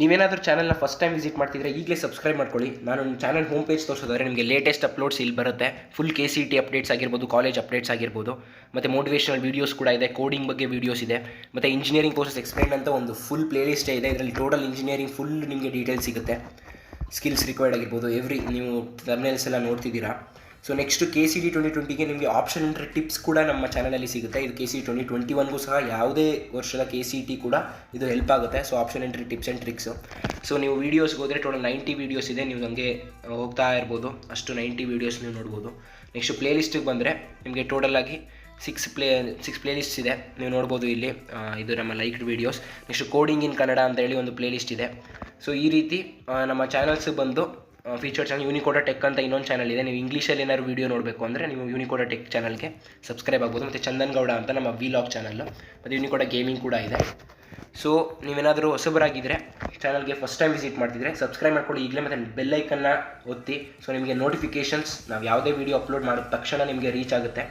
ನೀವೇನಾದರೂ ಚಾನಲ್ನ first time visit ಮಾಡ್ತಿದ್ರೆ ಈಗಲೇ ಸಬ್ಸ್ಕ್ರೈಬ್ ಮಾಡ್ಕೊಳ್ಳಿ. ನಾನು ಚಾನಲ್ ಹೋಮ್ ಪೇಜ್ ತೋರಿಸೋದಾದ್ರೆ ನಿಮಗೆ ಲೇಟೆಸ್ಟ್ ಅಪ್ಲೋಡ್ಸ್ ಇಲ್ಲಿ ಬರುತ್ತೆ. ಫುಲ್ KCET ಅಪ್ಡೇಟ್ಸ್ ಆಗಿರ್ಬೋದು, ಕಾಲೇಜ್ ಅಪ್ಡೇಟ್ಸ್ ಆಗಿರ್ಬೋದು, ಮತ್ತು ಮೋಟಿವೇಶನಲ್ ವೀಡಿಯೋಸ್ ಕೂಡ ಇದೆ, ಕೋಡಿಂಗ್ ಬಗ್ಗೆ ವೀಡಿಯೋಸ್ ಇದೆ, ಮತ್ತು ಇಂಜಿನಿಯರಿಂಗ್ ಕೋರ್ಸಸ್ ಎಕ್ಸ್ಪ್ಲೈನ್ ಅಂತ ಒಂದು ಫುಲ್ ಪ್ಲೇಲಿಸ್ಟೇ ಇದೆ. ಇದರಲ್ಲಿ ಟೋಟಲ್ ಇಂಜಿನಿಯರಿಂಗ್ ಫುಲ್ ನಿಮಗೆ ಡೀಟೇಲ್ಸ್ ಸಿಗುತ್ತೆ. ಸ್ಕಿಲ್ಸ್ ರಿಕ್ವೈರ್ಡ್ ಆಗಿರ್ಬೋದು, ನೀವು ಥಂಬ್ನೇಲ್ಸ್ ಎಲ್ಲ ನೋಡ್ತಿದ್ದೀರಾ. ಸೊ ನೆಕ್ಸ್ಟು KCET 2020ಗೆ ನಿಮಗೆ ಆಪ್ಷನ್ ಎಂಟ್ರಿ ಟಿಪ್ಸ್ ಕೂಡ ನಮ್ಮ ಚಾನಲಲ್ಲಿ ಸಿಗುತ್ತೆ. ಇದು KCET 2021ಗೂ ಸಹ ಯಾವುದೇ ವರ್ಷದ KCET ಕೂಡ ಇದು ಹೆಲ್ಪ್ ಆಗುತ್ತೆ. So option entry tips and tricks. So ನೀವು ವೀಡಿಯೋಸ್ಗೆ ಹೋದರೆ ಟೋಟಲ್ 90 ವೀಡಿಯೋಸ್ ಇದೆ. ನೀವು ನನಗೆ ಹೋಗ್ತಾ ಇರ್ಬೋದು, ಅಷ್ಟು 90 ವೀಡಿಯೋಸ್ ನೀವು ನೋಡ್ಬೋದು. ನೆಕ್ಸ್ಟ್ ಪ್ಲೇಲಿಸ್ಟಿಗೆ ಬಂದರೆ ನಿಮಗೆ ಟೋಟಲಾಗಿ 6 ಪ್ಲೇಲಿಸ್ಟ್ಸ್ ಇದೆ, ನೀವು ನೋಡ್ಬೋದು ಇಲ್ಲಿ. ಇದು ನಮ್ಮ ಲೈಕ್ಡ್ ವೀಡಿಯೋಸ್. ನೆಕ್ಸ್ಟ್ ಕೋಡಿಂಗ್ ಇನ್ ಕನ್ನಡ ಅಂತ ಹೇಳಿ ಒಂದು ಪ್ಲೇಲಿಸ್ಟ್ ಇದೆ. ಸೊ ಈ ರೀತಿ ನಮ್ಮ ಚಾನಲ್ಸಿಗೆ ಬಂದು ಫೀಚರ್ ಚಾನಲ್ ಯೂನಿಕೋಡ ಟೆಕ್ ಅಂತ ಇನ್ನೊಂದು ಚಾನಲ್ ಇದೆ. ನೀವು ಇಂಗ್ಲೀಷಲ್ಲಿ ಏನಾದ್ರು ವೀಡಿಯೋ ನೋಡಬೇಕು ಅಂದರೆ ನೀವು ಯೂನಿಕೋಡ ಟೆಕ್ ಚಾನಲ್ಗೆ ಸಬ್ಸ್ಕ್ರೈಬ್ ಆಗ್ಬೋದು. ಮತ್ತು ಚಂದನ್ ಗೌಡ ಅಂತ ನಮ್ಮ ವಿಲಾಗ್ ಚಾನಲ್ಲು, ಮತ್ತು ಯೂನಿಕೋಡ ಗೇಮಿಂಗ್ ಕೂಡ ಇದೆ. ಸೊ ನೀವೇನಾದರೂ ಹೊಸಬರಾಗಿದ್ದರೆ ಚಾನಲ್ಗೆ ಫಸ್ಟ್ ಟೈಮ್ ವಿಸಿಟ್ ಮಾಡ್ತಿದ್ರೆ ಸಬ್ಸ್ಕ್ರೈಬ್ ಮಾಡ್ಕೊಳ್ಳಿ ಈಗಲೇ, ಮತ್ತು ಬೆಲ್ಲೈಕನ್ನ ಒತ್ತಿ. ಸೊ ನಿಮಗೆ ನೋಟಿಫಿಕೇಷನ್ಸ್ ನಾವು ಯಾವುದೇ ವೀಡಿಯೋ ಅಪ್ಲೋಡ್ ಮಾಡಿದ ತಕ್ಷಣ ನಿಮಗೆ ರೀಚ್ ಆಗುತ್ತೆ.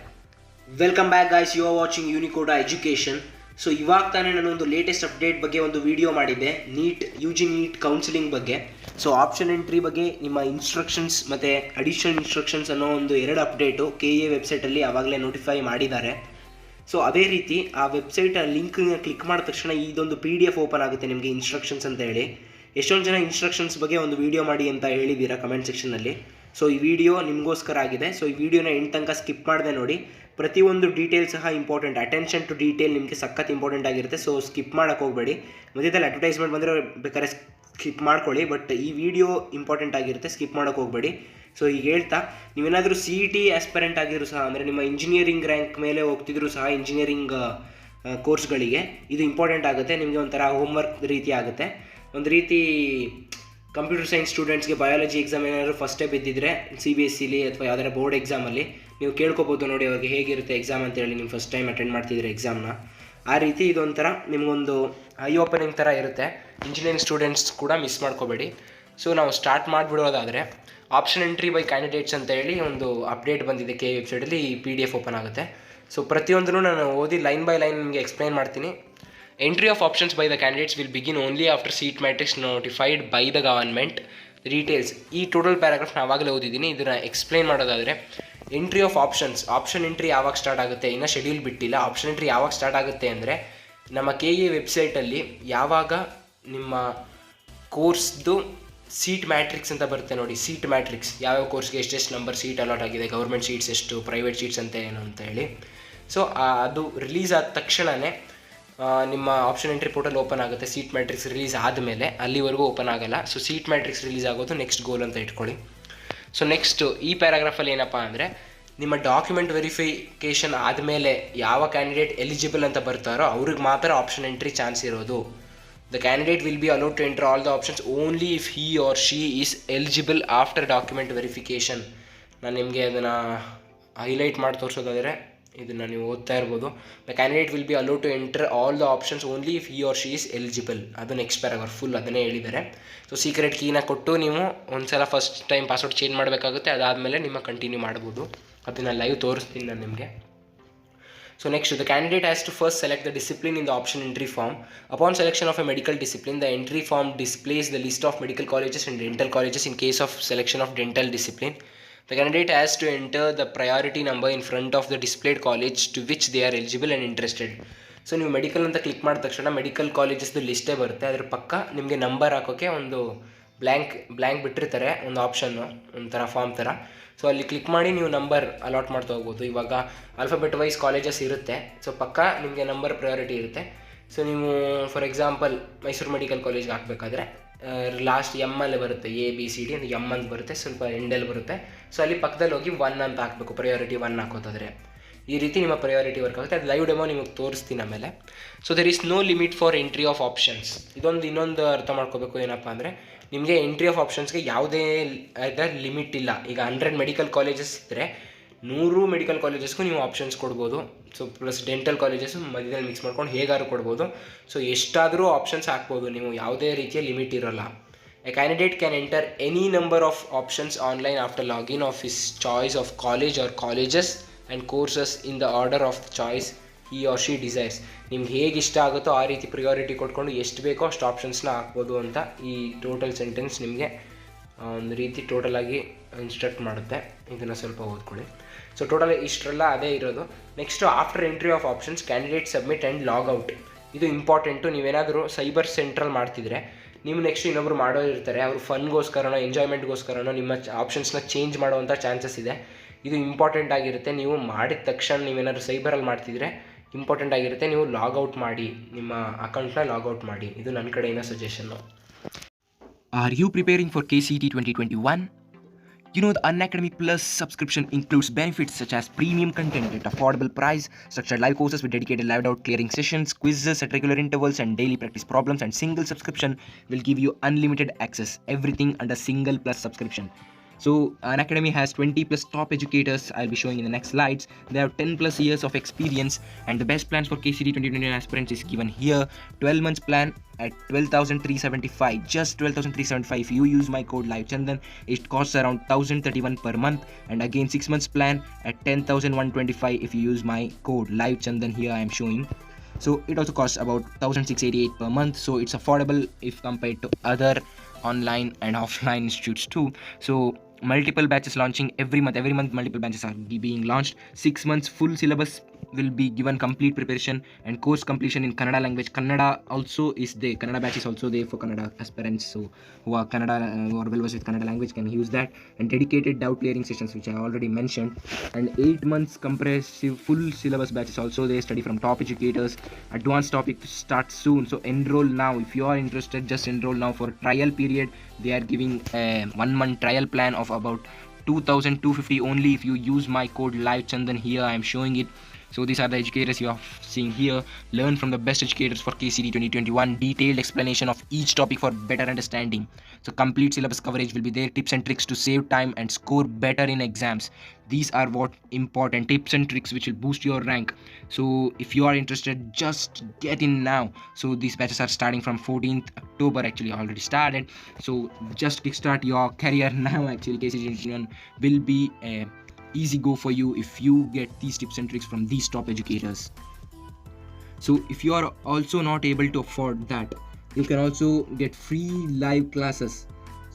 Welcome back guys, you are watching unicode education. So ಇವಾಗ ತಾನೇ ನಾನು ಒಂದು ಲೇಟೆಸ್ಟ್ ಅಪ್ಡೇಟ್ ಬಗ್ಗೆ ಒಂದು ವಿಡಿಯೋ ಮಾಡಿದ್ದೆ, UG ನೀಟ್ ಕೌನ್ಸಿಲಿಂಗ್ ಬಗ್ಗೆ. ಸೊ ಆಪ್ಷನ್ ಎಂಟ್ರಿ ಬಗ್ಗೆ ನಿಮ್ಮ ಇನ್ಸ್ಟ್ರಕ್ಷನ್ಸ್ ಮತ್ತು ಅಡಿಷನಲ್ ಇನ್ಸ್ಟ್ರಕ್ಷನ್ಸ್ ಅನ್ನೋ ಒಂದು 2 ಅಪ್ಡೇಟು KA ವೆಬ್ಸೈಟಲ್ಲಿ ಆವಾಗಲೇ ನೋಟಿಫೈ ಮಾಡಿದ್ದಾರೆ. ಸೊ ಅದೇ ರೀತಿ ಆ ವೆಬ್ಸೈಟ್ ಲಿಂಕ್ನ ಕ್ಲಿಕ್ ಮಾಡಿದ ತಕ್ಷಣ ಇದೊಂದು PDF ಓಪನ್ ಆಗುತ್ತೆ ನಿಮಗೆ, ಇನ್ಸ್ಟ್ರಕ್ಷನ್ಸ್ ಅಂತ ಹೇಳಿ. ಎಷ್ಟೊಂದು ಜನ ಇನ್ಸ್ಟ್ರಕ್ಷನ್ಸ್ ಬಗ್ಗೆ ಒಂದು ವಿಡಿಯೋ ಮಾಡಿ ಅಂತ ಹೇಳಿದ್ದೀರಾ ಕಮೆಂಟ್ ಸೆಕ್ಷನ್ನಲ್ಲಿ. ಸೊ ಈ ವಿಡಿಯೋ ನಿಮಗೋಸ್ಕರ ಆಗಿದೆ. ಸೊ ಈ ವಿಡಿಯೋನ ಎಂಡ್ ತನಕ ಸ್ಕಿಪ್ ಮಾಡಿದೆ ನೋಡಿ. ಪ್ರತಿಯೊಂದು ಡೀಟೇಲ್ ಸಹ ಇಂಪಾರ್ಟೆಂಟ್, ಅಟೆನ್ಷನ್ ಟು ಡೀಟೇಲ್ ನಿಮಗೆ ಸಖತ್ ಇಂಪಾರ್ಟೆಂಟ್ ಆಗಿರುತ್ತೆ. ಸೊ ಸ್ಕಿಪ್ ಮಾಡೋಕ್ಕೆ ಹೋಗಬೇಡಿ. ಮಧ್ಯದಲ್ಲಿ ಅಡ್ವರ್ಟೈಸ್ಮೆಂಟ್ ಬಂದರೆ ಬೇಕಾದ್ರೆ ಸ್ಕಿಪ್ ಮಾಡ್ಕೊಳ್ಳಿ, ಬಟ್ ಈ ವಿಡಿಯೋ ಇಂಪಾರ್ಟೆಂಟ್ ಆಗಿರುತ್ತೆ, ಸ್ಕಿಪ್ ಮಾಡೋಕ್ಕೆ ಹೋಗಬೇಡಿ. ಸೊ ಈಗ ಹೇಳ್ತಾ, ನೀವೇನಾದರೂ CET ಆಸ್ಪರೆಂಟ್ ಆಗಿದ್ರು ಸಹ, ಅಂದರೆ ನಿಮ್ಮ ಇಂಜಿನಿಯರಿಂಗ್ ರ್ಯಾಂಕ್ ಮೇಲೆ ಹೋಗ್ತಿದ್ರು ಸಹ ಇಂಜಿನಿಯರಿಂಗ್ ಕೋರ್ಸ್ಗಳಿಗೆ ಇದು ಇಂಪಾರ್ಟೆಂಟ್ ಆಗುತ್ತೆ. ನಿಮಗೆ ಒಂಥರ ಹೋಮ್ವರ್ಕ್ ರೀತಿ ಆಗುತ್ತೆ. ಒಂದು ರೀತಿ ಕಂಪ್ಯೂಟರ್ ಸೈನ್ಸ್ ಸ್ಟೂಡೆಂಟ್ಸ್ಗೆ ಬಯಾಲಜಿ ಎಕ್ಸಾಮ್ ಏನಾದರೂ ಫಸ್ಟೇ ಬಿದ್ದಿದ್ರೆ CBSEಲಿ ಅಥವಾ ಯಾವ್ದಾರ ಬೋರ್ಡ್ ಎಕ್ಸಾಮಲ್ಲಿ ನೀವು ಕೇಳ್ಕೊಬೋದು ನೋಡಿ ಅವ್ರಿಗೆ ಹೇಗಿರುತ್ತೆ ಎಕ್ಸಾಮ್ ಅಂತೇಳಿ, ನೀವು ಫಸ್ಟ್ ಟೈಮ್ ಅಟೆಂಡ್ ಮಾಡ್ತಿದ್ರೆ ಎಕ್ಸಾಮ್ನ. ಆ ರೀತಿ ಇದೊಂಥರ ನಿಮಗೊಂದು ಐ ಓಪನಿಂಗ್ ಥರ ಇರುತ್ತೆ. ಇಂಜಿನಿಯರಿಂಗ್ ಸ್ಟೂಡೆಂಟ್ಸ್ ಕೂಡ ಮಿಸ್ ಮಾಡ್ಕೋಬೇಡಿ. ಸೊ ನಾವು ಸ್ಟಾರ್ಟ್ ಮಾಡಿಬಿಡೋದಾದರೆ, ಆಪ್ಷನ್ ಎಂಟ್ರಿ ಬೈ ಕ್ಯಾಂಡಿಡೇಟ್ಸ್ ಅಂತ ಹೇಳಿ ಒಂದು ಅಪ್ಡೇಟ್ ಬಂದಿದೆ KA ವೆಬ್ಸೈಟಲ್ಲಿ. PDF ಓಪನ್ ಆಗುತ್ತೆ. ಸೊ ಪ್ರತಿಯೊಂದನ್ನು ನಾನು ಓದಿ ಲೈನ್ ಬೈ ಲೈನ್ ನಿಮಗೆ ಎಕ್ಸ್ಪ್ಲೈನ್ ಮಾಡ್ತೀನಿ. Entry of options by the candidates will begin only after seat matrix notified by the government. Details ಈ ಟೋಟಲ್ ಪ್ಯಾರಾಗ್ರಾಫ್ ನಾನು ಆವಾಗಲೇ ಓದಿದ್ದೀನಿ. ಇದನ್ನು ಎಕ್ಸ್ಪ್ಲೈನ್ ಮಾಡೋದಾದರೆ, ಎಂಟ್ರಿ ಆಫ್ ಆಪ್ಷನ್ ಎಂಟ್ರಿ ಯಾವಾಗ ಸ್ಟಾರ್ಟ್ ಆಗುತ್ತೆ, ಇನ್ನೂ ಶೆಡ್ಯೂಲ್ ಬಿಟ್ಟಿಲ್ಲ. ಆಪ್ಷನ್ ಎಂಟ್ರಿ ಯಾವಾಗ ಸ್ಟಾರ್ಟ್ ಆಗುತ್ತೆ ಅಂದರೆ, ನಮ್ಮ KA ವೆಬ್ಸೈಟಲ್ಲಿ ಯಾವಾಗ ನಿಮ್ಮ ಕೋರ್ಸ್ದು ಸೀಟ್ ಮ್ಯಾಟ್ರಿಕ್ಸ್ ಅಂತ ಬರುತ್ತೆ ನೋಡಿ, ಸೀಟ್ ಮ್ಯಾಟ್ರಿಕ್ಸ್ ಯಾವ್ಯಾವ ಕೋರ್ಸ್ಗೆ ಎಷ್ಟೆಷ್ಟು ನಂಬರ್ ಸೀಟ್ ಅಲಾಟ್ ಆಗಿದೆ, ಗೌರ್ಮೆಂಟ್ ಸೀಟ್ಸ್ ಎಷ್ಟು, ಪ್ರೈವೇಟ್ ಸೀಟ್ಸ್ ಅಂತ ಏನು ಅಂತ ಹೇಳಿ. ಸೊ ಅದು ರಿಲೀಸ್ ಆದ ತಕ್ಷಣವೇ ನಿಮ್ಮ ಆಪ್ಷನ್ ಎಂಟ್ರಿ ಪೋರ್ಟಲ್ ಓಪನ್ ಆಗುತ್ತೆ. ಸೀಟ್ ಮ್ಯಾಟ್ರಿಕ್ಸ್ ರಿಲೀಸ್ ಆದಮೇಲೆ ಅಲ್ಲಿವರೆಗೂ ಓಪನ್ ಆಗೋಲ್ಲ. ಸೊ ಸೀಟ್ ಮ್ಯಾಟ್ರಿಕ್ಸ್ ರಿಲೀಸ್ ಆಗೋದು ನೆಕ್ಸ್ಟ್ ಗೋಲ್ ಅಂತ ಇಟ್ಕೊಳ್ಳಿ. ಸೊ ನೆಕ್ಸ್ಟು ಈ ಪ್ಯಾರಾಗ್ರಾಫಲ್ಲಿ ಏನಪ್ಪ ಅಂದರೆ, ನಿಮ್ಮ ಡಾಕ್ಯುಮೆಂಟ್ ವೆರಿಫಿಕೇಷನ್ ಆದಮೇಲೆ ಯಾವ ಕ್ಯಾಂಡಿಡೇಟ್ ಎಲಿಜಿಬಲ್ ಅಂತ ಬರ್ತಾರೋ ಅವ್ರಿಗೆ ಮಾತ್ರ ಆಪ್ಷನ್ ಎಂಟ್ರಿ ಚಾನ್ಸ್ ಇರೋದು. The candidate will be allowed to enter all the options only if he or she is eligible after document verification. ನಾನು ನಿಮಗೆ ಅದನ್ನು ಹೈಲೈಟ್ ಮಾಡಿ ತೋರಿಸೋದಾದರೆ ಇದನ್ನು ನೀವು ಓದ್ತಾ ಇರ್ಬೋದು. The candidate will be allowed to enter all the options only if he or she is eligible. ಅದು next paragraph full ಅದನ್ನೇ ಹೇಳಿದ್ದಾರೆ. ಸೊ ಸೀಕ್ರೆಟ್ ಕೀನ ಕೊಟ್ಟು ನೀವು ಒಂದು ಸಲ ಫಸ್ಟ್ ಟೈಮ್ ಪಾಸ್ವರ್ಡ್ ಚೇಂಜ್ ಮಾಡಬೇಕಾಗುತ್ತೆ. ಅದಾದಮೇಲೆ ನಿಮ್ಮ ಕಂಟಿನ್ಯೂ ಮಾಡ್ಬೋದು. ಅದನ್ನು ಲೈವ್ ತೋರಿಸ್ತೀನಿ ನಾನು ನಿಮಗೆ. So next, the candidate has to first select the discipline in the option entry form. Upon selection of a medical discipline, the entry form displays the list of medical colleges and dental colleges in case of selection of dental discipline. The candidate has to enter the priority number in front of the displayed college to which they are eligible and interested. So ನೀವು medical ಅಂತ click ಮಾಡಿದ ತಕ್ಷಣ medical ಕಾಲೇಜಸ್ದು ಲಿಸ್ಟೇ ಬರುತ್ತೆ. ಅದ್ರ ಪಕ್ಕ ನಿಮಗೆ number ಹಾಕೋಕ್ಕೆ ಒಂದು ಬ್ಲ್ಯಾಂಕ್ ಬಿಟ್ಟಿರ್ತಾರೆ, ಒಂದು ಆಪ್ಷನ್ನು ಒಂಥರ ಫಾರ್ಮ್ ಥರ. ಸೊ ಅಲ್ಲಿ ಕ್ಲಿಕ್ ಮಾಡಿ ನೀವು ನಂಬರ್ ಅಲಾಟ್ ಮಾಡ್ತಾ ಹೋಗ್ಬೋದು. ಇವಾಗ ಆಲ್ಫಾಬೆಟ್ ವೈಸ್ ಕಾಲೇಜಸ್ ಇರುತ್ತೆ. ಸೊ ಪಕ್ಕ ನಿಮಗೆ ನಂಬರ್ ಪ್ರಯಾರಿಟಿ ಇರುತ್ತೆ. ಸೊ ನೀವು ಫಾರ್ ಎಕ್ಸಾಂಪಲ್ ಮೈಸೂರು ಮೆಡಿಕಲ್ ಕಾಲೇಜ್ಗೆ ಹಾಕಬೇಕಾದ್ರೆ ಲಾಸ್ಟ್ ಅಲ್ಲಿ ಬರುತ್ತೆ, ABCD ಅಂತ M ಅಂತ ಬರುತ್ತೆ, ಸ್ವಲ್ಪ ಎಂಡಲ್ಲಿ ಬರುತ್ತೆ. ಸೊ ಅಲ್ಲಿ ಪಕ್ಕದಲ್ಲಿ ಹೋಗಿ 1 ಅಂತ ಹಾಕಬೇಕು, ಪ್ರಯಾರಿಟಿ 1 ಹಾಕೋತಾದರೆ. ಈ ರೀತಿ ನಿಮ್ಮ ಪ್ರಯಾರಿಟಿ ವರ್ಕ್ ಆಗುತ್ತೆ. ಅದು ಲೈವ್ ಡೆಮೋ ನಿಮಗೆ ತೋರಿಸ್ತೀನಿ ಆಮೇಲೆ. So there is no limit for entry of options. ಇನ್ನೊಂದು ಅರ್ಥ ಮಾಡ್ಕೋಬೇಕು. ಏನಪ್ಪ ಅಂದರೆ, ನಿಮಗೆ ಎಂಟ್ರಿ ಆಫ್ ಆಪ್ಷನ್ಸ್ಗೆ ಯಾವುದೇ ಲಿಮಿಟ್ ಇಲ್ಲ. ಈಗ 100 ಮೆಡಿಕಲ್ ಕಾಲೇಜಸ್ ಇದ್ದರೆ 100 ಮೆಡಿಕಲ್ ಕಾಲೇಜಸ್ಗೂ ನೀವು ಆಪ್ಷನ್ಸ್ ಕೊಡ್ಬೋದು. ಸೊ ಪ್ಲಸ್ ಡೆಂಟಲ್ ಕಾಲೇಜಸ್ ಮಧ್ಯದಲ್ಲಿ ಮಿಕ್ಸ್ ಮಾಡ್ಕೊಂಡು ಹೇಗಾದ್ರು ಕೊಡ್ಬೋದು. ಸೊ ಎಷ್ಟಾದರೂ ಆಪ್ಷನ್ಸ್ ಹಾಕ್ಬೋದು ನೀವು, ಯಾವುದೇ ರೀತಿಯ ಲಿಮಿಟ್ ಇರೋಲ್ಲ. A candidate can enter any number of options online after login of his choice of college or colleges and courses in the order of choice he or she desires. ನಿಮ್ಗೆ ಹೇಗೆ ಇಷ್ಟ ಆಗುತ್ತೋ ಆ ರೀತಿ ಪ್ರಿಯಾರಿಟಿ ಕೊಟ್ಕೊಂಡು ಎಷ್ಟು ಬೇಕೋ ಅಷ್ಟು ಆಪ್ಷನ್ಸ್ನ ಹಾಕ್ಬೋದು ಅಂತ ಈ ಟೋಟಲ್ ಸೆಂಟೆನ್ಸ್ ನಿಮಗೆ ಒಂದು ರೀತಿ ಟೋಟಲಾಗಿ ಇನ್ಸ್ಟ್ರಕ್ಟ್ ಮಾಡುತ್ತೆ. ಇದನ್ನು ಸ್ವಲ್ಪ ಓದ್ಕೊಳ್ಳಿ. ಸೊ ಟೋಟಲ್ ಇಷ್ಟರೆಲ್ಲ ಅದೇ ಇರೋದು. Next after entry of options candidate submit and log out. ಇದು ಇಂಪಾರ್ಟೆಂಟು. ನೀವೇನಾದರೂ ಸೈಬರ್ ಸೆಂಟ್ರಲ್ಲಿ ಮಾಡ್ತಿದ್ರೆ ನೀವು ನೆಕ್ಸ್ಟ್ ಇನ್ನೊಬ್ರು ಮಾಡೋರು ಇರ್ತಾರೆ, ಅವರು ಫನ್ಗೋಸ್ಕರನೋ ಎಂಜಾಯ್ಮೆಂಟ್ಗೋಸ್ಕರನೋ ನಿಮ್ಮ ಆಪ್ಷನ್ಸ್ನ ಚೇಂಜ್ ಮಾಡುವಂಥ ಚಾನ್ಸಸ್ ಇದೆ. ಇದು ಇಂಪಾರ್ಟೆಂಟ್ ಆಗಿರುತ್ತೆ. ನೀವು ಮಾಡಿದ ತಕ್ಷಣ ನೀವೇನಾದರೂ ಸೈಬರಲ್ಲಿ ಮಾಡ್ತಿದ್ರೆ ಇಂಪಾರ್ಟೆಂಟ್ ಆಗಿರುತ್ತೆ, ನೀವು ಲಾಗೌಟ್ ಮಾಡಿ, ನಿಮ್ಮ ಅಕೌಂಟ್ನ ಲಾಗೌಟ್ ಮಾಡಿ. ಇದು ನನ್ನ ಕಡೆಯಿಂದ suggestion. Are you preparing for KCET 2021? You know, the Unacademy Plus subscription includes benefits such as premium content at affordable price, structured live courses with dedicated live doubt clearing sessions, quizzes at regular intervals, and daily practice problems. And single subscription will give you unlimited access, everything under single plus subscription. So Unacademy has 20 plus top educators. I'll be showing in the next slides. They have 10 plus years of experience, and the best plans for KCET 2021 aspirants is given here. 12 months plan at 12,375, just 12,375. If you use my code LiveChandan, it costs around 1,031 per month, and again 6 months plan at 10,125 if you use my code LiveChandan. Here I am showing. So it also costs about 1,688 per month, so it's affordable if compared to other online and offline institutes too. So multiple batches launching every month multiple batches are being launched. 6 months full syllabus will be given complete preparation and course completion in Kannada language. Kannada also is there. Kannada batch is also there for Kannada aspirants, so who are Kannada who are well versed with Kannada language can use that. And dedicated doubt clearing sessions, which I already mentioned. And 8 months comprehensive full syllabus batch is also there. Study from top educators. Advanced topic starts soon, so enroll now. If you are interested, just enroll now. For trial period, they are giving a 1 month trial plan of about 2,250 only if you use my code LiveChandan. Here I am showing it. So these are the educators you are seeing here. Learn from the best educators for KCET 2021. Detailed explanation of each topic for better understanding. So complete syllabus coverage will be there. Tips and tricks to save time and score better in exams. These are what important tips and tricks which will boost your rank. So if you are interested, just get in now. So these batches are starting from 14th October. Actually already started. So just kickstart your career now. Actually KCET 2021 will be a easy go for you if you get these tips and tricks from these top educators. So if you are also not able to afford that, you can also get free classes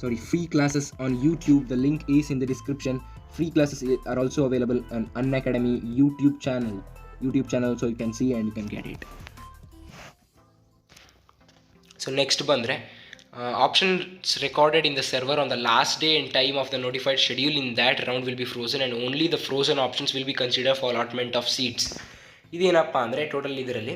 on YouTube. The link is in the description. Free classes are also available on Unacademy YouTube channel, so you can see and you can get it. So next bandre options recorded in the server on the last day and time of the notified schedule in that round will be frozen, and only the frozen options will be considered for allotment of seats. ಇದೇನಪ್ಪ ಅಂದರೆ total ಇದರಲ್ಲಿ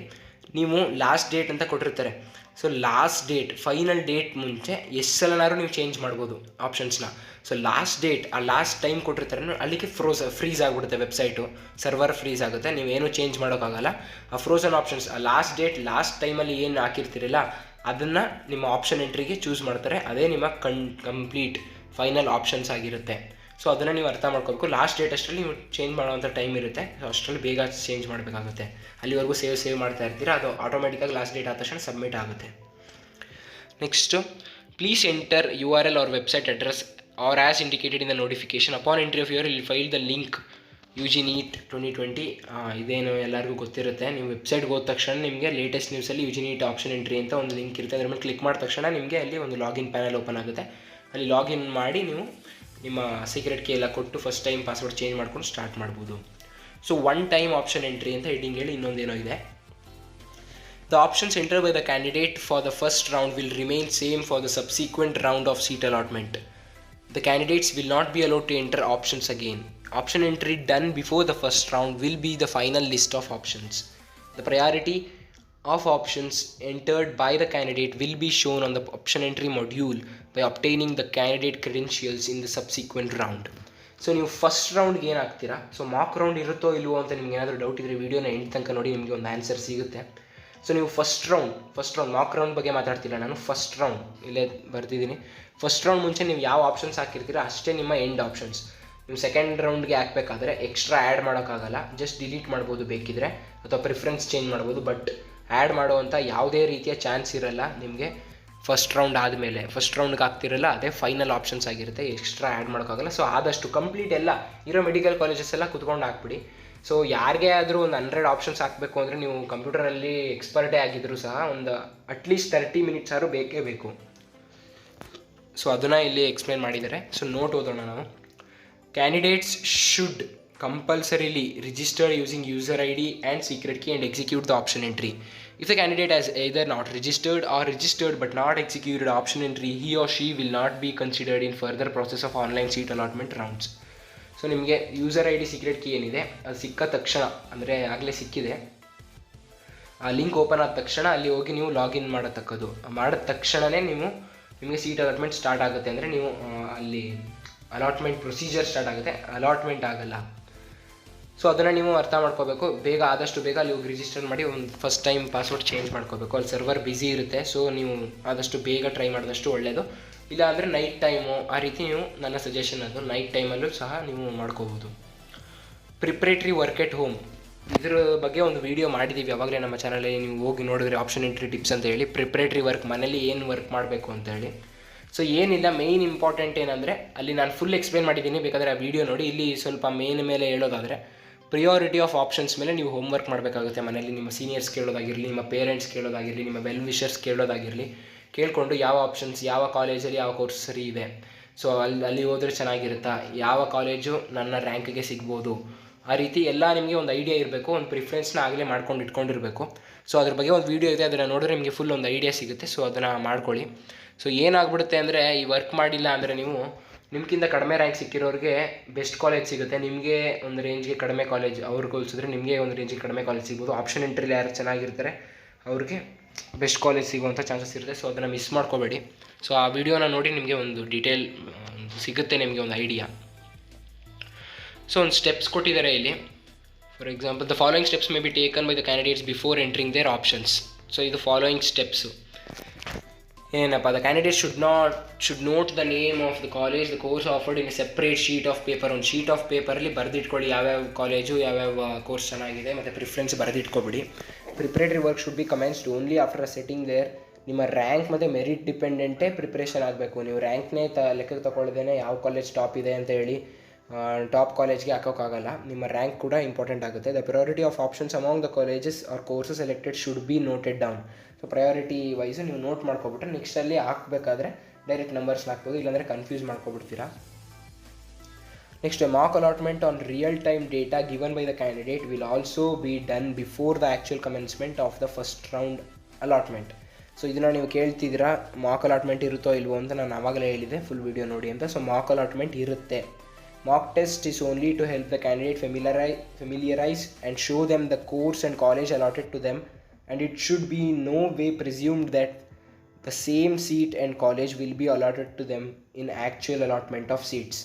ನೀವು last date ಅಂತ ಕೊಟ್ಟಿರ್ತಾರೆ. So last date final date ಮುಂಚೆ ಎಷ್ಟು ಸಲನಾದ್ರೂ ನೀವು change ಮಾಡ್ಬೋದು ಆಪ್ಷನ್ಸ್ನ. ಸೊ ಲಾಸ್ಟ್ ಡೇಟ್ ಆ ಲಾಸ್ಟ್ ಟೈಮ್ ಕೊಟ್ಟಿರ್ತಾರೆ, ಅಲ್ಲಿಗೆ ಫ್ರೀಸ್ ಆಗಿಬಿಡುತ್ತೆ, ವೆಬ್ಸೈಟು ಸರ್ವರ್ ಫ್ರೀಸ್ ಆಗುತ್ತೆ, ನೀವೇನು ಚೇಂಜ್ ಮಾಡೋಕ್ಕಾಗಲ್ಲ. ಆ ಫ್ರೋಸನ್ ಆಪ್ಷನ್ಸ್ ಆ ಲಾಸ್ಟ್ ಡೇಟ್ ಲಾಸ್ಟ್ ಟೈಮಲ್ಲಿ ಏನು ಹಾಕಿರ್ತೀರಲ್ಲ ಅದನ್ನು ನಿಮ್ಮ ಆಪ್ಷನ್ ಎಂಟ್ರಿಗೆ ಚೂಸ್ ಮಾಡ್ತಾರೆ. ಅದೇ ನಿಮ್ಮ ಕಂಪ್ಲೀಟ್ ಫೈನಲ್ ಆಪ್ಷನ್ಸ್ ಆಗಿರುತ್ತೆ. ಸೊ ಅದನ್ನು ನೀವು ಅರ್ಥ ಮಾಡ್ಕೋಬೇಕು. ಲಾಸ್ಟ್ ಡೇಟ್ ಅಷ್ಟರಲ್ಲಿ ನೀವು ಚೇಂಜ್ ಮಾಡೋವಂಥ ಟೈಮ್ ಇರುತ್ತೆ. ಸೊ ಅಷ್ಟರಲ್ಲಿ ಬೇಗ ಚೇಂಜ್ ಮಾಡಬೇಕಾಗುತ್ತೆ. ಅಲ್ಲಿವರೆಗೂ ಸೇವ್ ಮಾಡ್ತಾ ಇರ್ತೀರಾ, ಅದು ಆಟೋಮೆಟಿಕ್ಕಾಗಿ ಲಾಸ್ಟ್ ಡೇಟ್ ಆದ ತಕ್ಷಣ ಸಬ್ಮಿಟ್ ಆಗುತ್ತೆ. Next please enter URL or website address or as indicated in the notification. Upon entry of URL, you will find the link UG NEET 2020. ಇದೇನು ಎಲ್ಲರಿಗೂ ಗೊತ್ತಿರುತ್ತೆ. ನೀವು ವೆಬ್ಸೈಟ್ಗೆ ಹೋದ ತಕ್ಷಣ ನಿಮಗೆ ಲೇಟೆಸ್ಟ್ ನ್ಯೂಸಲ್ಲಿ UG NEET ಆಪ್ಷನ್ ಎಂಟ್ರಿ ಅಂತ ಒಂದು ಲಿಂಕ್ ಇರುತ್ತೆ. ಅದ್ರ ಮೇಲೆ ಕ್ಲಿಕ್ ಮಾಡಿದ ತಕ್ಷಣ ನಿಮಗೆ ಅಲ್ಲಿ ಒಂದು ಲಾಗಿನ್ ಪ್ಯಾನಲ್ ಓಪನ್ ಆಗುತ್ತೆ. ಅಲ್ಲಿ ಲಾಗಿನ್ ಮಾಡಿ ನೀವು ನಿಮ್ಮ ಸೀಕ್ರೆಟ್ ಕೀ ಎಲ್ಲ ಕೊಟ್ಟು ಫಸ್ಟ್ ಟೈಮ್ ಪಾಸ್ವರ್ಡ್ ಚೇಂಜ್ ಮಾಡ್ಕೊಂಡು ಸ್ಟಾರ್ಟ್ ಮಾಡ್ಬೋದು. So one time option entry ಅಂತ ಹೆಡಿಂಗ್ ಹೇಳಿ ಇನ್ನೊಂದೇನೋ ಇದೆ. The options entered by the candidate for the first round will remain same for the subsequent round of seat allotment. The candidates will not be allowed to enter options again. Option entry done before the first round will be the final list of options. The priority of options entered by the candidate will be shown on the option entry module by obtaining the candidate credentials in the subsequent round. So ನೀವು first ರೌಂಡ್ಗೆ ಏನಾಗ್ತೀರಾ, so Mach round ಇರುತ್ತೋ ಇಲ್ವೋ ಅಂತ ನಿಮ್ಗೆ ಏನಾದರೂ doubt ಇದ್ದರೆ ವೀಡಿಯೋನ end ತನಕ ನೋಡಿ, ನಿಮಗೆ ಒಂದು ಆನ್ಸರ್ ಸಿಗುತ್ತೆ. ಸೊ ನೀವು ಫಸ್ಟ್ ರೌಂಡ್ ಮಾಕ್ ರೌಂಡ್ ಬಗ್ಗೆ ಮಾತಾಡ್ತಿಲ್ಲ ನಾನು. ಫಸ್ಟ್ ರೌಂಡ್ ಇಲ್ಲೇ ಬರ್ತಿದ್ದೀನಿ. ಫಸ್ಟ್ ರೌಂಡ್ ಮುಂಚೆ ನೀವು ಯಾವ ಆಪ್ಷನ್ಸ್ ಹಾಕಿರ್ತೀರ ಅಷ್ಟೇ ನಿಮ್ಮ ಎಂಡ್ ಆಪ್ಷನ್ಸ್. ನೀವು ಸೆಕೆಂಡ್ ರೌಂಡ್ಗೆ ಹಾಕಬೇಕಾದ್ರೆ ಎಕ್ಸ್ಟ್ರಾ ಆ್ಯಡ್ ಮಾಡೋಕ್ಕಾಗಲ್ಲ, ಜಸ್ಟ್ ಡಿಲೀಟ್ ಮಾಡ್ಬೋದು ಬೇಕಿದ್ರೆ, ಅಥವಾ ಪ್ರಿಫರೆನ್ಸ್ ಚೇಂಜ್ ಮಾಡ್ಬೋದು. ಬಟ್ ಆ್ಯಡ್ ಮಾಡುವಂಥ ಯಾವುದೇ ರೀತಿಯ ಚಾನ್ಸ್ ಇರಲ್ಲ ನಿಮಗೆ ಫಸ್ಟ್ ರೌಂಡ್ ಆದಮೇಲೆ. ಫಸ್ಟ್ ರೌಂಡ್ಗೆ ಆಗ್ತಿರಲ್ಲ, ಅದೇ ಫೈನಲ್ ಆಪ್ಷನ್ಸ್ ಆಗಿರುತ್ತೆ, ಎಕ್ಸ್ಟ್ರಾ ಆ್ಯಡ್ ಮಾಡೋಕ್ಕಾಗಲ್ಲ. ಸೊ ಆದಷ್ಟು ಕಂಪ್ಲೀಟ್ ಎಲ್ಲ ಇರೋ ಮೆಡಿಕಲ್ ಕಾಲೇಜಸ್ ಎಲ್ಲ ಕುತ್ಕೊಂಡು ಹಾಕ್ಬಿಡಿ. ಸೊ ಯಾರಿಗೇ ಆದರೂ ಒಂದು 100 ಆಪ್ಷನ್ಸ್ ಹಾಕಬೇಕು ಅಂದರೆ ನೀವು ಕಂಪ್ಯೂಟರಲ್ಲಿ ಎಕ್ಸ್ಪರ್ಟೇ ಆಗಿದ್ದರೂ ಸಹ ಒಂದು ಅಟ್ಲೀಸ್ಟ್ 30 ಮಿನಿಟ್ಸ್ ಆದರೂ ಬೇಕೇ ಬೇಕು. ಸೊ ಅದನ್ನು ಇಲ್ಲಿ ಎಕ್ಸ್ಪ್ಲೇನ್ ಮಾಡಿದ್ದಾರೆ. ಸೊ ನೋಟ್ ಓದೋಣ ನಾವು. Candidates should compulsorily register using user ID and secret key and execute the option entry. If the candidate has either not registered or registered but not executed option entry, he or she will not be considered in further process of online seat allotment rounds. So ನಿಮಗೆ user I D secret key ಏನಿದೆ ಅದು ಸಿಕ್ಕ ತಕ್ಷಣ, ಅಂದರೆ ಆಗಲೇ ಸಿಕ್ಕಿದೆ, ಆ link open ಆದ ತಕ್ಷಣ ಅಲ್ಲಿ ಹೋಗಿ ನೀವು ಲಾಗಿನ್ ಮಾಡತಕ್ಕದ್ದು. ಮಾಡಿದ ತಕ್ಷಣವೇ ನಿಮಗೆ ಸೀಟ್ ಅಲಾಟ್ಮೆಂಟ್ ಸ್ಟಾರ್ಟ್ ಆಗುತ್ತೆ. ಅಂದರೆ ನೀವು ಅಲ್ಲಿ ಅಲಾಟ್ಮೆಂಟ್ ಪ್ರೊಸೀಜರ್ ಸ್ಟಾರ್ಟ್ ಆಗುತ್ತೆ, ಅಲಾಟ್ಮೆಂಟ್ ಆಗಲ್ಲ. ಸೊ ಅದನ್ನು ನೀವು ಅರ್ಥ ಮಾಡ್ಕೋಬೇಕು. ಆದಷ್ಟು ಬೇಗ ಅಲ್ಲಿ ಹೋಗಿ ರಿಜಿಸ್ಟರ್ ಮಾಡಿ ಒಂದು ಫಸ್ಟ್ ಟೈಮ್ ಪಾಸ್ವರ್ಡ್ ಚೇಂಜ್ ಮಾಡ್ಕೋಬೇಕು. ಅಲ್ಲಿ ಸರ್ವರ್ ಬ್ಯುಸಿ ಇರುತ್ತೆ. ಸೊ ನೀವು ಆದಷ್ಟು ಬೇಗ ಟ್ರೈ ಮಾಡಿದಷ್ಟು ಒಳ್ಳೆಯದು. ಇಲ್ಲ ಅಂದರೆ ನೈಟ್ ಟೈಮು ಆ ರೀತಿ ನೀವು, ನನ್ನ ಸಜೆಷನ್ ಅದು, ನೈಟ್ ಟೈಮಲ್ಲೂ ಸಹ ನೀವು ಮಾಡ್ಕೋಬೋದು. ಪ್ರಿಪ್ರೇಟ್ರಿ ವರ್ಕ್ ಎಟ್ ಹೋಮ್, ಇದ್ರ ಬಗ್ಗೆ ಒಂದು ವೀಡಿಯೋ ಮಾಡಿದ್ದೀವಿ ಯಾವಾಗಲೇ ನಮ್ಮ ಚಾನಲಲ್ಲಿ, ನೀವು ಹೋಗಿ ನೋಡಿದ್ರೆ ಆಪ್ಷನ್ ಎಂಟ್ರಿ ಟಿಪ್ಸ್ ಅಂತ ಹೇಳಿ. ಪ್ರಿಪ್ರೇಟ್ರಿ ವರ್ಕ್, ಮನೇಲಿ ಏನು ವರ್ಕ್ ಮಾಡಬೇಕು ಅಂತ ಹೇಳಿ. ಸೊ ಏನಿಲ್ಲ, ಮೇಯ್ನ್ ಇಂಪಾರ್ಟೆಂಟ್ ಏನಂದರೆ ಅಲ್ಲಿ ನಾನು ಫುಲ್ ಎಕ್ಸ್ಪ್ಲೇನ್ ಮಾಡಿದ್ದೀನಿ, ಬೇಕಾದರೆ ಆ ವೀಡಿಯೋ ನೋಡಿ. ಇಲ್ಲಿ ಸ್ವಲ್ಪ ಮೇನ್ ಮೇಲೆ ಹೇಳೋದಾದರೆ ಪ್ರಿಯಾರಿಟಿ ಆಫ್ ಆಪ್ಷನ್ಸ್ ಮೇಲೆ ನೀವು ಹೋಮ್ವರ್ಕ್ ಮಾಡಬೇಕಾಗುತ್ತೆ. ಮನೇಲಿ ನಿಮ್ಮ ಸೀನಿಯರ್ಸ್ ಕೇಳೋದಾಗಿರಲಿ, ನಿಮ್ಮ ಪೇರೆಂಟ್ಸ್ ಕೇಳೋದಾಗಿರಲಿ, ನಿಮ್ಮ ವೆಲ್ ವಿಷರ್ಸ್ ಕೇಳೋದಾಗಿರಲಿ, ಕೇಳಿಕೊಂಡು ಯಾವ ಆಪ್ಷನ್ಸ್, ಯಾವ ಕಾಲೇಜಲ್ಲಿ ಯಾವ ಕೋರ್ಸ್ ಸರಿ ಇದೆ, ಸೊ ಅಲ್ಲಿ ಹೋದರೆ ಚೆನ್ನಾಗಿರುತ್ತಾ, ಯಾವ ಕಾಲೇಜು ನನ್ನ ರ್ಯಾಂಕ್ಗೆ ಸಿಗ್ಬೋದು, ಆ ರೀತಿ ಎಲ್ಲ ನಿಮಗೆ ಒಂದು ಐಡಿಯಾ ಇರಬೇಕು. ಒಂದು ಪ್ರಿಫರೆನ್ಸ್ನ ಆಗಲೇ ಮಾಡ್ಕೊಂಡು ಇಟ್ಕೊಂಡಿರಬೇಕು. ಸೊ ಅದ್ರ ಬಗ್ಗೆ ಒಂದು ವೀಡಿಯೋ ಇದೆ, ಅದನ್ನು ನೋಡಿದ್ರೆ ನಿಮಗೆ ಫುಲ್ ಒಂದು ಐಡಿಯಾ ಸಿಗುತ್ತೆ. ಸೊ ಅದನ್ನು ಮಾಡ್ಕೊಳ್ಳಿ. ಸೊ ಏನಾಗ್ಬಿಡುತ್ತೆ ಅಂದರೆ, ಈ ವರ್ಕ್ ಮಾಡಿಲ್ಲ ಅಂದರೆ ನಿಮ್ಗಿಂತ ಕಡಿಮೆ ರ್ಯಾಂಕ್ ಸಿಕ್ಕಿರೋರಿಗೆ ಬೆಸ್ಟ್ ಕಾಲೇಜ್ ಸಿಗುತ್ತೆ, ನಿಮಗೆ ಒಂದು ರೇಂಜ್ಗೆ ಕಡಿಮೆ ಕಾಲೇಜ್, ಅವ್ರಿಗೆ ಹೋಲಿಸಿದ್ರೆ ನಿಮಗೆ ಒಂದು ರೇಂಜಿಗೆ ಕಡಿಮೆ ಕಾಲೇಜ್ ಸಿಗ್ಬೋದು. ಆಪ್ಷನ್ ಎಂಟ್ರಿಲಿ ಯಾರು ಚೆನ್ನಾಗಿರ್ತಾರೆ ಅವ್ರಿಗೆ ಬೆಸ್ಟ್ ಕಾಲೇಜ್ ಸಿಗುವಂಥ ಚಾನ್ಸಸ್ ಇರುತ್ತೆ. ಸೊ ಅದನ್ನು ಮಿಸ್ ಮಾಡ್ಕೋಬೇಡಿ. ಸೊ ಆ ವಿಡಿಯೋನ ನೋಡಿ ನಿಮಗೆ ಒಂದು ಡೀಟೇಲ್ ಸಿಗುತ್ತೆ, ನಿಮಗೆ ಒಂದು ಐಡಿಯಾ. ಸೊ ಒಂದು ಸ್ಟೆಪ್ಸ್ ಕೊಟ್ಟಿದ್ದಾರೆ ಇಲ್ಲಿ. For example, the following steps may be taken by the candidates before entering their options. So ಇದು ಫಾಲೋಯಿಂಗ್ ಸ್ಟೆಪ್ಸು ಏನಪ್ಪ, the candidate should note the name of the college, the course offered in a separate sheet of paper. ಒಂದು sheet of ಪೇಪರಲ್ಲಿ ಬರೆದಿಟ್ಕೊಳ್ಳಿ ಯಾವ್ಯಾವ college, ಯಾವ್ಯಾವ course ಚೆನ್ನಾಗಿದೆ, ಮತ್ತು preference ಬರೆದಿಟ್ಕೊಬಿಡಿ. Preparatory work should be commenced only after setting their. ನಿಮ್ಮ rank ಮತ್ತು ಮೆರಿಟ್ ಡಿಪೆಂಡೆಂಟೇ ಪ್ರಿಪ್ರೇಷನ್ ಆಗಬೇಕು. ನೀವು ರ್ಯಾಂಕ್ನೇ ಲೆಕ್ಕಕ್ಕೆ ತಗೊಳ್ದೇನೆ ಯಾವ ಕಾಲೇಜ್ ಟಾಪ್ ಇದೆ ಅಂತ ಹೇಳಿ ಟಾಪ್ ಕಾಲೇಜ್ಗೆ ಹಾಕೋಕ್ಕಾಗಲ್ಲ. ನಿಮ್ಮ ರ್ಯಾಂಕ್ ಕೂಡ ಇಂಪಾರ್ಟೆಂಟ್ ಆಗುತ್ತೆ. The priority of options among the colleges or courses selected should be noted down. So priority wise ನೀವು ನೋಟ್ ಮಾಡ್ಕೊಬಿಟ್ರೆ ನೆಕ್ಸ್ಟಲ್ಲಿ ಹಾಕಬೇಕಾದ್ರೆ ಡೈರೆಕ್ಟ್ ನಂಬರ್ಸ್ನ ಹಾಕ್ಬೋದು, ಇಲ್ಲಾಂದರೆ ಕನ್ಫ್ಯೂಸ್ ಮಾಡ್ಕೊಬಿಡ್ತೀರಾ. Next, mock allotment on real time data given by the candidate will also be done before the actual commencement of the first round allotment. So ಇದನ್ನು ನೀವು ಕೇಳ್ತಿದ್ದೀರಾ, ಮಾಕ್ ಅಲಾಟ್ಮೆಂಟ್ ಇರುತ್ತೋ ಇಲ್ವೋ ಅಂತ. ನಾನು ಆವಾಗಲೇ ಹೇಳಿದೆ, ಫುಲ್ ವೀಡಿಯೋ ನೋಡಿ ಅಂತ. ಸೊ ಮಾಕ್ ಅಲಾಟ್ಮೆಂಟ್ ಇರುತ್ತೆ. Mock test is only to help the candidate familiarize and show them the course and college allotted to them, and it should be in no way presumed that the same seat and college will be allotted to them in actual allotment of seats.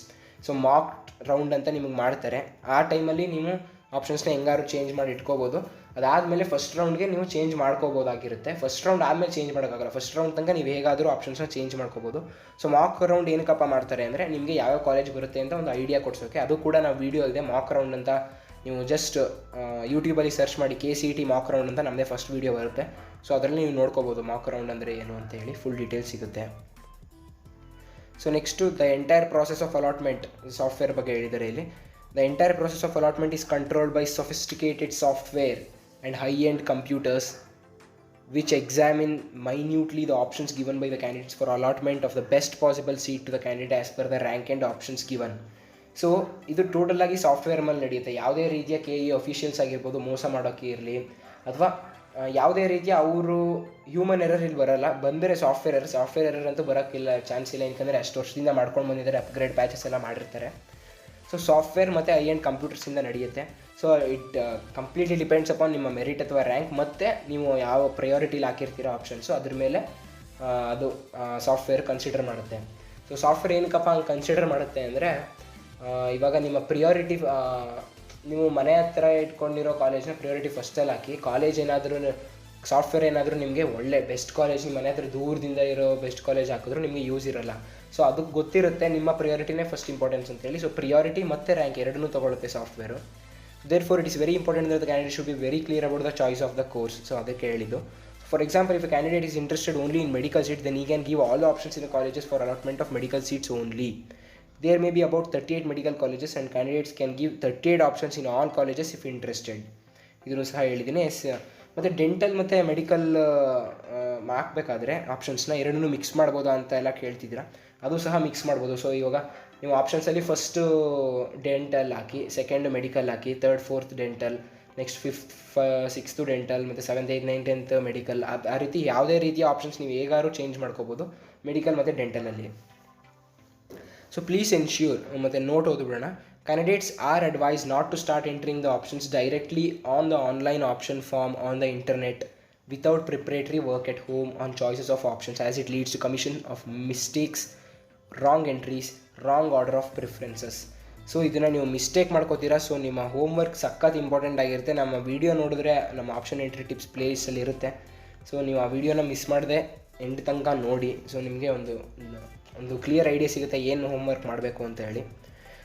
So mock round ಅಂತ ನಿಮಗೆ ಮಾಡ್ತಾರೆ. ಆ ಟೈಮಲ್ಲಿ ನೀವು ಆಪ್ಷನ್ಸ್ನ ಹೆಂಗಾರು change ಮಾಡಿ ಇಟ್ಕೋಬೋದು. ಅದಾದಮೇಲೆ first ರೌಂಡ್ಗೆ ನೀವು ಚೇಂಜ್ ಮಾಡ್ಕೋಬೋದಾಗಿರುತ್ತೆ. ಫಸ್ಟ್ ರೌಂಡ್ ಆದಮೇಲೆ ಚೇಂಜ್ ಮಾಡೋಕ್ಕಾಗಲ್ಲ. ಫಸ್ಟ್ ರೌಂಡ್ ತನಕ ನೀವು ಹೇಗಾದರೂ ಆಪ್ಷನ್ಸ್ನ ಚೇಂಜ್ ಮಾಡ್ಕೋಬೋದು. ಸೊ ಮಾಕ್ ರೌಂಡ್ ಏನಕ್ಕಪ್ಪ ಮಾಡ್ತಾರೆ ಅಂದರೆ, ನಿಮಗೆ ಯಾವ್ಯಾವ ಕಾಲೇಜ್ ಬರುತ್ತೆ ಅಂತ ಒಂದು ಐಡಿಯಾ ಕೊಡ್ಸೋಕ್ಕೆ. ಅದು ಕೂಡ ನಾವು ವೀಡಿಯೋ ಇದೆ, ಮಾಕ್ ರೌಂಡ್ ಅಂತ. ನೀವು ಜಸ್ಟ್ ಯೂಟ್ಯೂಬಲ್ಲಿ ಸರ್ಚ್ ಮಾಡಿ KCET ಮಾಕ್ ರೌಂಡ್ ಅಂತ, ನಮ್ಮದೇ ಫಸ್ಟ್ ವೀಡಿಯೋ ಬರುತ್ತೆ. ಸೊ ಅದರಲ್ಲಿ ನೀವು ನೋಡ್ಕೋಬೋದು ಮಾಕ್ ರೌಂಡ್ ಅಂದರೆ ಏನು ಅಂತ ಹೇಳಿ, ಫುಲ್ ಡೀಟೇಲ್ಸ್ ಸಿಗುತ್ತೆ. So next, the entire process of allotment software ಬಗ್ಗೆ ಹೇಳಿದ್ದಾರೆ ಇಲ್ಲಿ. The entire process of allotment is controlled by sophisticated software and high-end computers which examine minutely the options given by the candidates for allotment of the best possible seat to the candidate as per the rank and options given. So ಇದು total ಆಗಿ software ಮೇಲೆ ನಡೆಯುತ್ತೆ. ಯಾವುದೇ ರೀತಿಯ KE officials ಆಗಿರ್ಬೋದು ಮೋಸ ಮಾಡೋಕ್ಕೆ ಇರಲಿ, ಅಥವಾ ಯಾವುದೇ ರೀತಿಯ ಅವರು ಹ್ಯೂಮನ್ ಎರರ್ ಇಲ್ಲಿ ಬರೋಲ್ಲ. ಬಂದರೆ ಸಾಫ್ಟ್ವೇರ್ ಎರರ್ ಅಂತೂ ಬರೋಕ್ಕಿಲ್ಲ, ಚಾನ್ಸ್ ಇಲ್ಲ. ಯಾಕಂದರೆ ಅಷ್ಟು ವರ್ಷದಿಂದ ಮಾಡ್ಕೊಂಡು ಬಂದಿದ್ದಾರೆ, ಅಪ್ಗ್ರೇಡ್ ಪ್ಯಾಚಸ್ ಎಲ್ಲ ಮಾಡಿರ್ತಾರೆ. ಸೊ ಸಾಫ್ಟ್ವೇರ್ ಮತ್ತು ಐ-ಎಂಡ್ ಕಂಪ್ಯೂಟರ್ಸಿಂದ ನಡೆಯುತ್ತೆ. So it completely depends upon ನಿಮ್ಮ ಮೆರಿಟ್ ಅಥವಾ ರ್ಯಾಂಕ್, ಮತ್ತು ನೀವು ಯಾವ ಪ್ರಯಾರಿಟಿಲಿ ಹಾಕಿರ್ತೀರೋ ಆಪ್ಷನ್ಸು, ಅದ್ರ ಮೇಲೆ ಅದು ಸಾಫ್ಟ್ವೇರ್ ಕನ್ಸಿಡರ್ ಮಾಡುತ್ತೆ. ಸೊ ಸಾಫ್ಟ್ವೇರ್ ಏನಕ್ಕಪ್ಪ ಹಂಗೆ ಕನ್ಸಿಡರ್ ಮಾಡುತ್ತೆ ಅಂದರೆ, ಇವಾಗ ನಿಮ್ಮ ಪ್ರಿಯಾರಿಟಿ, ನೀವು ಮನೆ ಹತ್ರ ಇಟ್ಕೊಂಡಿರೋ ಕಾಲೇಜ್ನ ಪ್ರಿಯಾರಿಟಿ ಫಸ್ಟಲ್ಲಿ ಹಾಕಿ, ಕಾಲೇಜ್ ಏನಾದರೂ ಸಾಫ್ಟ್ವೇರ್ ಏನಾದರೂ ನಿಮಗೆ ಒಳ್ಳೆ ಬೆಸ್ಟ್ ಕಾಲೇಜ್, ನಿಮ್ಮ ಮನೆ ಹತ್ರ ದೂರದಿಂದ ಇರೋ ಬೆಸ್ಟ್ ಕಾಲೇಜ್ ಹಾಕಿದ್ರು ನಿಮಗೆ ಯೂಸ್ ಇರೋಲ್ಲ. ಸೊ ಅದಕ್ಕೆ ಗೊತ್ತಿರುತ್ತೆ ನಿಮ್ಮ ಪ್ರಿಯಾರಿಟಿನೇ ಫಸ್ಟ್ ಇಂಪಾರ್ಟೆನ್ಸ್ ಅಂತೇಳಿ. ಸೊ ಪ್ರಿಯಾರಿಟಿ ಮತ್ತು ರ್ಯಾಂಕ್ ಎರಡನ್ನೂ ತೊಗೊಳುತ್ತೆ software. Therefore it is very important that the candidate should be very clear about the choice of the course. So ಅದಕ್ಕೆ ಹೇಳಿದ್ದು. For example, if a candidate is interested only in medical seat, then he can give all the options in the colleges for allotment of medical seats only. There may be about 38 medical colleges and candidates can give 38 options in all colleges if interested. ಇದನ್ನು ಸಹ ಹೇಳಿದ್ದೀನಿ. ಮತ್ತು dental ಮತ್ತು medical ಹಾಕಬೇಕಾದ್ರೆ ಆಪ್ಷನ್ಸ್ನ ಎರಡನ್ನೂ mix ಮಾಡ್ಬೋದಾ ಅಂತ ಎಲ್ಲ ಕೇಳ್ತಿದ್ದೀರಾ, ಅದು ಸಹ ಮಿಕ್ಸ್ ಮಾಡ್ಬೋದು. ಸೊ ಇವಾಗ ನೀವು ಆಪ್ಷನ್ಸಲ್ಲಿ ಫಸ್ಟು ಡೆಂಟಲ್ ಹಾಕಿ, ಸೆಕೆಂಡ್ ಮೆಡಿಕಲ್ ಹಾಕಿ, third fourth dental, next sixth dental, ಮತ್ತು 7th 8th 9th 10th medical, ಆ ರೀತಿ ಯಾವುದೇ ರೀತಿಯ ಆಪ್ಷನ್ಸ್ ನೀವು ಹೇಗಾದ್ರೂ ಚೇಂಜ್ ಮಾಡ್ಕೋಬೋದು ಮೆಡಿಕಲ್ ಮತ್ತು ಡೆಂಟಲಲ್ಲಿ. ಸೊ ಪ್ಲೀಸ್ ಎನ್ಶ್ಯೂರ್, ಮತ್ತು note ಓದ್ಬಿಡೋಣ. Candidates are advised not to start entering the options directly on the online option form on the internet without preparatory work at home on choices of options, as it leads to commission of mistakes, wrong entries, wrong order of preferences. So ಇದನ್ನು ನೀವು mistake ಮಾಡ್ಕೋತೀರಾ. So ನಿಮ್ಮ homework ಸಖತ್ important ಆಗಿರುತ್ತೆ. ನಮ್ಮ video ನೋಡಿದ್ರೆ ನಮ್ಮ option entry tips ಪ್ಲೇಲಿಸ್ಟಲ್ಲಿ ಇರುತ್ತೆ. So ನೀವು ಆ ವಿಡಿಯೋನ ಮಿಸ್ ಮಾಡದೆ ಎಂಡ್ ತನಕ ನೋಡಿ. ಸೊ ನಿಮಗೆ ಒಂದು ಕ್ಲಿಯರ್ ಐಡಿಯಾ ಸಿಗುತ್ತೆ ಏನು ಹೋಮ್ವರ್ಕ್ ಮಾಡಬೇಕು ಅಂತ ಹೇಳಿ.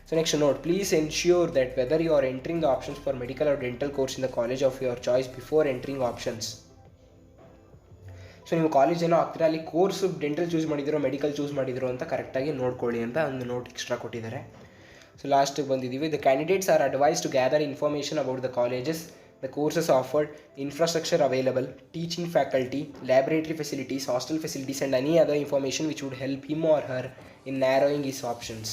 So next note, please ensure that whether you are entering the options for medical or dental course in the college of your choice before entering options. So ನೀವು college ಏನೋ ಆಗ್ತೀರಾ, ಅಲ್ಲಿ course dental choose ಮಾಡಿದಿರೋ medical choose ಮಾಡಿದಿರೋ ಅಂತ ಕರೆಕ್ಟಾಗಿ ನೋಡ್ಕೊಳ್ಳಿ ಅಂತ ಒಂದು ನೋಟ್ ಎಕ್ಸ್ಟ್ರಾ ಕೊಟ್ಟಿದ್ದಾರೆ. ಸೊ ಲಾಸ್ಟಿಗೆ ಬಂದಿದ್ದೀವಿ. The candidates are advise to gather information about the colleges, the courses offered, infrastructure available, teaching faculty, laboratory facilities, hostel facilities and any other information which would help him or her in narrowing his options.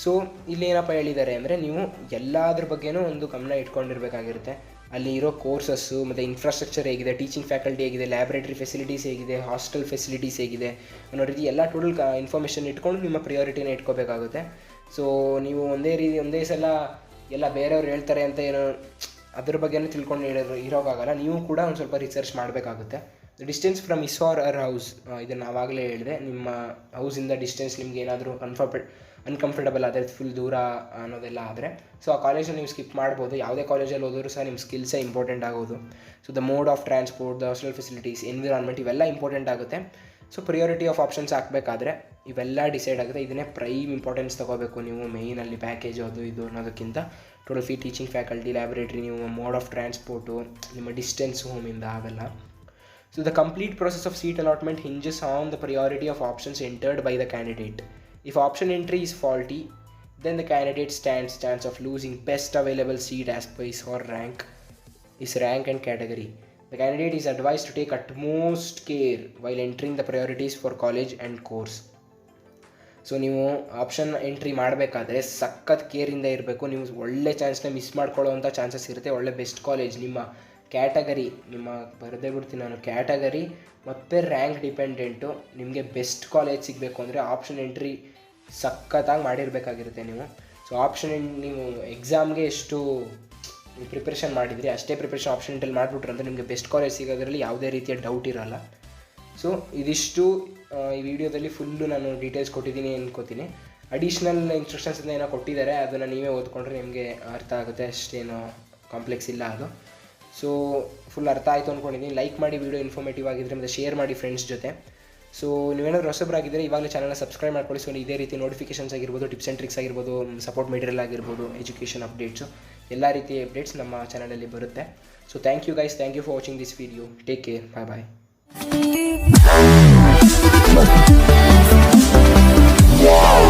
So ಇಲ್ಲೇನಪ್ಪ ಹೇಳಿದ್ದಾರೆ ಅಂದರೆ, ನೀವು ಎಲ್ಲದ್ರ ಬಗ್ಗೆನೂ ಒಂದು ಗಮನ ಇಟ್ಕೊಂಡಿರಬೇಕಾಗಿರುತ್ತೆ. ಅಲ್ಲಿ ಇರೋ ಕೋರ್ಸಸ್ಸು ಮತ್ತು ಇನ್ಫ್ರಾಸ್ಟ್ರಕ್ಚರ್ ಹೇಗಿದೆ, ಟೀಚಿಂಗ್ ಫ್ಯಾಕಲ್ಟಿ ಹೇಗಿದೆ, ಲ್ಯಾಬೊರೇಟರಿ ಫೆಸಿಲಿಟೀಸ್ ಹೇಗಿದೆ, ಹಾಸ್ಟೆಲ್ ಫೆಸಿಲಿಟೀಸ್ ಹೇಗಿದೆ ಅನ್ನೋ ರೀತಿ ಎಲ್ಲ ಟೋಟಲ್ ಇನ್ಫಾರ್ಮೇಷನ್ ಇಟ್ಕೊಂಡು ನಿಮ್ಮ ಪ್ರಿಯಾರಿಟಿನ ಇಟ್ಕೋಬೇಕಾಗುತ್ತೆ. ಸೊ ನೀವು ಒಂದೇ ಸಲ ಎಲ್ಲ ಬೇರೆಯವ್ರು ಹೇಳ್ತಾರೆ ಅಂತ ಏನೋ ಅದ್ರ ಬಗ್ಗೆನೂ ತಿಳ್ಕೊಂಡು ಇರೋಕ್ಕಾಗಲ್ಲ. ನೀವು ಕೂಡ ಒಂದು ಸ್ವಲ್ಪ ರಿಸರ್ಚ್ ಮಾಡಬೇಕಾಗುತ್ತೆ. The distance from his or her house, ಇದನ್ನು ಆವಾಗಲೇ ಹೇಳಿದೆ. ನಿಮ್ಮ ಹೌಸಿಂದ ಡಿಸ್ಟೆನ್ಸ್ ನಿಮ್ಗೆ ಏನಾದರೂ ಅನ್ಕಂಫರ್ಟಬಲ್ ಆದರೆ, ಫುಲ್ ದೂರ ಅನ್ನೋದೆಲ್ಲ ಆದರೆ, ಸೊ ಆ ಕಾಲೇಜಲ್ಲಿ ನೀವು ಸ್ಕಿಪ್ ಮಾಡ್ಬೋದು. ಯಾವುದೇ ಕಾಲೇಜಲ್ಲಿ ಹೋದರೂ ಸಹ ನಿಮ್ಮ ಸ್ಕಿಲ್ಸೇ ಇಂಪಾರ್ಟೆಂಟ್ ಆಗೋದು. So the mode of transport, the hostel facilities, environment ಇವೆಲ್ಲ ಇಂಪಾರ್ಟೆಂಟ್ ಆಗುತ್ತೆ. ಸೊ ಪ್ರಿಯಾರಿಟಿ ಆಫ್ ಆಪ್ಷನ್ಸ್ ಹಾಕಬೇಕಾದ್ರೆ ಇವೆಲ್ಲ ಡಿಸೈಡ್ ಆಗುತ್ತೆ. ಇದನ್ನೇ ಪ್ರೈಮ್ ಇಂಪಾರ್ಟೆನ್ಸ್ ತೊಗೋಬೇಕು ನೀವು. ಮೇಯ್ನಲ್ಲಿ ಪ್ಯಾಕೇಜು ಅದು ಇದು ಅನ್ನೋದಕ್ಕಿಂತ total fee, teaching faculty, laboratory, ನೀವು ಮೋಡ್ ಆಫ್ ಟ್ರಾನ್ಸ್ಪೋರ್ಟು, ನಿಮ್ಮ ಡಿಸ್ಟೆನ್ಸ್ ಹೋಮಿಂದ ಅವೆಲ್ಲ. So the complete process of seat allotment hinges on the priority of options entered by the candidate. If option entry is faulty, then the candidate stands chance of losing best available seat as per his rank and category. The candidate is advised to take utmost care while entering the priorities for college and course. So ನೀವು option entry ಮಾಡಬೇಕಾದ್ರೆ ಸಖತ್ ಕೇರಿಂದ ಇರಬೇಕು. ನೀವು ಒಳ್ಳೆ ಚಾನ್ಸ್ನ miss ಮಾಡ್ಕೊಳ್ಳೋವಂಥ chances ಇರುತ್ತೆ. ಒಳ್ಳೆ best college, ನಿಮ್ಮ category, ನಿಮ್ಮ ಬರದೇ ಬಿಡ್ತೀನಿ ನಾನು, ಕ್ಯಾಟಗರಿ ಮತ್ತು ರ್ಯಾಂಕ್ ಡಿಪೆಂಡೆಂಟು. ನಿಮಗೆ ಬೆಸ್ಟ್ ಕಾಲೇಜ್ ಸಿಗಬೇಕು ಅಂದರೆ ಆಪ್ಷನ್ ಎಂಟ್ರಿ ಸಖತ್ತಾಗಿ ಮಾಡಿರಬೇಕಾಗಿರುತ್ತೆ ನೀವು. ಸೊ ನೀವು ಎಕ್ಸಾಮ್ಗೆ ಎಷ್ಟು ಪ್ರಿಪ್ರೇಷನ್ ಮಾಡಿದ್ರಿ ಅಷ್ಟೇ ಪ್ರಿಪ್ರೇಷನ್ ಆಪ್ಷನ್ ಎಂಟ್ರಲ್ಲಿ ಮಾಡಿಬಿಟ್ರಂದ್ರೆ ನಿಮಗೆ ಬೆಸ್ಟ್ ಕಾಲೇಜ್ ಸಿಗೋದ್ರಲ್ಲಿ ಯಾವುದೇ ರೀತಿಯ ಡೌಟ್ ಇರೋಲ್ಲ. ಸೊ ಇದಿಷ್ಟು ಈ ವಿಡಿಯೋದಲ್ಲಿ ಫುಲ್ಲು ನಾನು ಡೀಟೇಲ್ಸ್ ಕೊಟ್ಟಿದ್ದೀನಿ ಅನ್ಕೋತೀನಿ. ಅಡಿಷ್ನಲ್ ಇನ್ಸ್ಟ್ರಕ್ಷನ್ಸ್ ಏನೋ ಕೊಟ್ಟಿದ್ದಾರೆ, ಅದನ್ನು ನೀವೇ ಓದ್ಕೊಂಡ್ರೆ ನಿಮಗೆ ಅರ್ಥ ಆಗುತ್ತೆ. ಅಷ್ಟೇನೋ ಕಾಂಪ್ಲೆಕ್ಸ್ ಇಲ್ಲ ಅದು. ಸೊ ಫುಲ್ ಅರ್ಥ ಆಯಿತು ಅಂದ್ಕೊಂಡಿದ್ದೀನಿ. ಲೈಕ್ ಮಾಡಿ, ವಿಡಿಯೋ ಇನ್ಫಾರ್ಮೇಟಿವ್ ಆಗಿದ್ದರೆ ಮತ್ತು ಶೇರ್ ಮಾಡಿ ಫ್ರೆಂಡ್ಸ್ ಜೊತೆ. ಸೊ ನೀವೇನಾದರೂ ಹೊಸಬರಾಗಿದ್ದರೆ ಇವಾಗಲೇ ಚಾನಲ್ನ ಸಬ್ಸ್ಕ್ರೈಬ್ ಮಾಡ್ಕೊಳ್ಳಿ. ಸೊ ಇದೇ ರೀತಿ ನೋಟಿಫಿಕೇಷನ್ಸ್ ಆಗಿರ್ಬೋದು, ಟಿಪ್ಸ್ ಆ್ಯಂಡ್ ಟ್ರಿಕ್ಸ್ ಆಗಿರ್ಬೋದು, ಸಪೋರ್ಟ್ ಮೆಟೀರಿಯಲ್ ಆಗಿರ್ಬೋದು, ಎಜುಕೇಷನ್ ಅಪ್ಡೇಟ್ಸು, ಎಲ್ಲ ರೀತಿಯ ಅಪ್ಡೇಟ್ಸ್ ನಮ್ಮ ಚಾನಲಲ್ಲಿ ಬರುತ್ತೆ. So thank you guys, thank you for watching this video. Take care, bye bye. Wow.